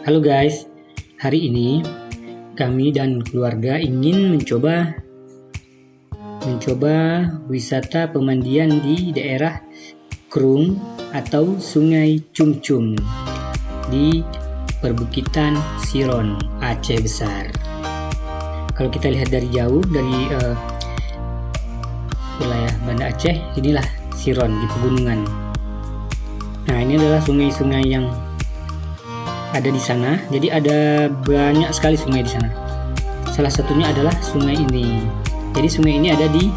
Halo guys, hari ini kami dan keluarga ingin mencoba wisata pemandian di daerah Krung atau Sungai Cum Cum di perbukitan Siron, Aceh Besar. Kalau kita lihat dari jauh dari wilayah Banda Aceh, inilah Siron di pegunungan. Nah, ini adalah sungai-sungai yang ada di sana. Jadi ada banyak sekali sungai di sana. Salah satunya adalah sungai ini. Jadi sungai ini ada di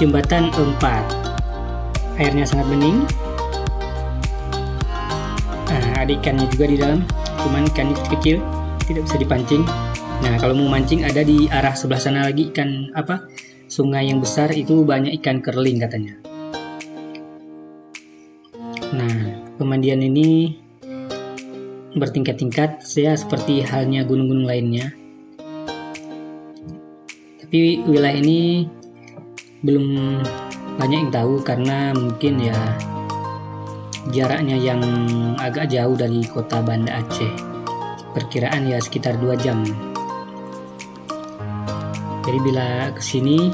jembatan 4. Airnya sangat bening. Nah, ada ikannya juga di dalam. Cuman ikannya kecil, tidak bisa dipancing. Nah, kalau mau mancing ada di arah sebelah sana lagi ikan sungai yang besar itu banyak ikan kerling katanya. Nah, pemandian ini bertingkat-tingkat, seperti halnya gunung-gunung lainnya. Tapi wilayah ini belum banyak yang tahu karena mungkin ya jaraknya yang agak jauh dari kota Banda Aceh. Perkiraan ya sekitar 2 jam. Jadi bila kesini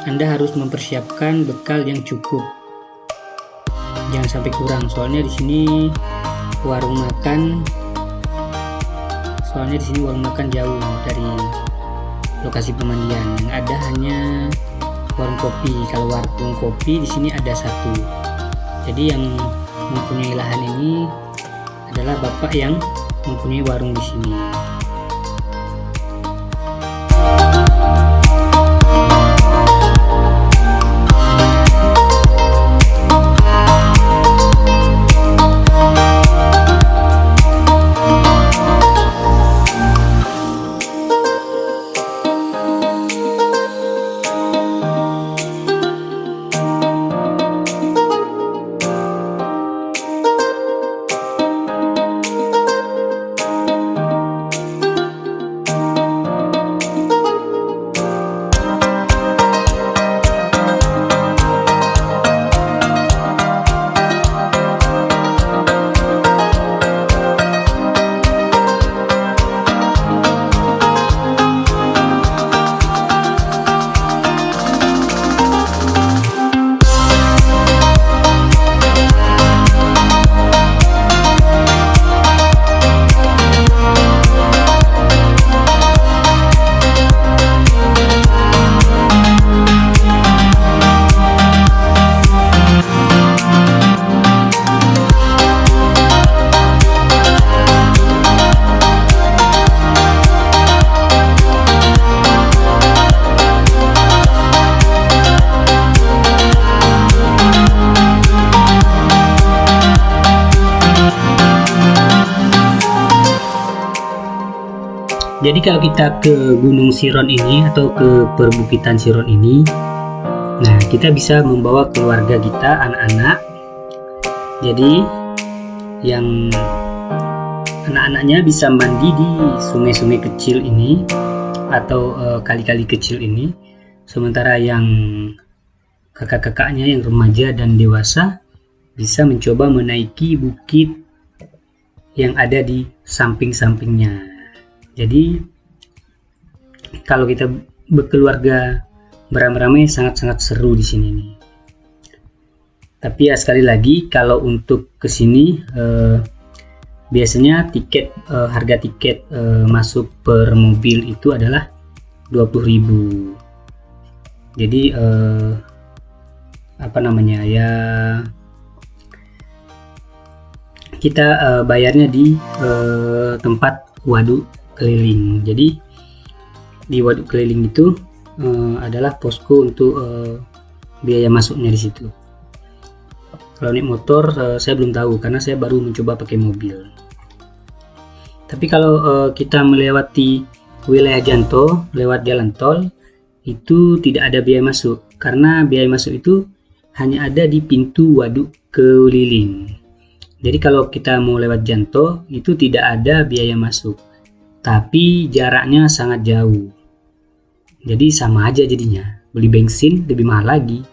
Anda harus mempersiapkan bekal yang cukup. Jangan sampai kurang, soalnya di sini warung makan jauh dari lokasi pemandian. Yang ada hanya warung kopi. Kalau warung kopi di sini ada 1. Jadi yang mempunyai lahan ini adalah bapak yang mempunyai warung di sini. Jadi kalau kita ke Gunung Siron ini atau ke perbukitan Siron ini, nah kita bisa membawa keluarga kita, anak-anak. Jadi yang anak-anaknya bisa mandi di sungai-sungai kecil ini atau kali-kali kecil ini. Sementara yang kakak-kakaknya yang remaja dan dewasa bisa mencoba menaiki bukit yang ada di samping-sampingnya. Jadi kalau kita berkeluarga beramai-ramai sangat-sangat seru di sini nih. Tapi ya sekali lagi kalau untuk kesini biasanya harga tiket masuk per mobil itu adalah 20.000. Jadi kita bayarnya di tempat waduk keliling. Jadi di waduk keliling itu adalah posko untuk biaya masuknya di situ. Kalau naik motor saya belum tahu karena saya baru mencoba pakai mobil. Tapi kalau kita melewati wilayah Janto lewat jalan tol itu tidak ada biaya masuk, karena biaya masuk itu hanya ada di pintu waduk keliling. Jadi kalau kita mau lewat Janto itu tidak ada biaya masuk, tapi jaraknya sangat jauh. Jadi sama aja jadinya, beli bensin lebih mahal lagi.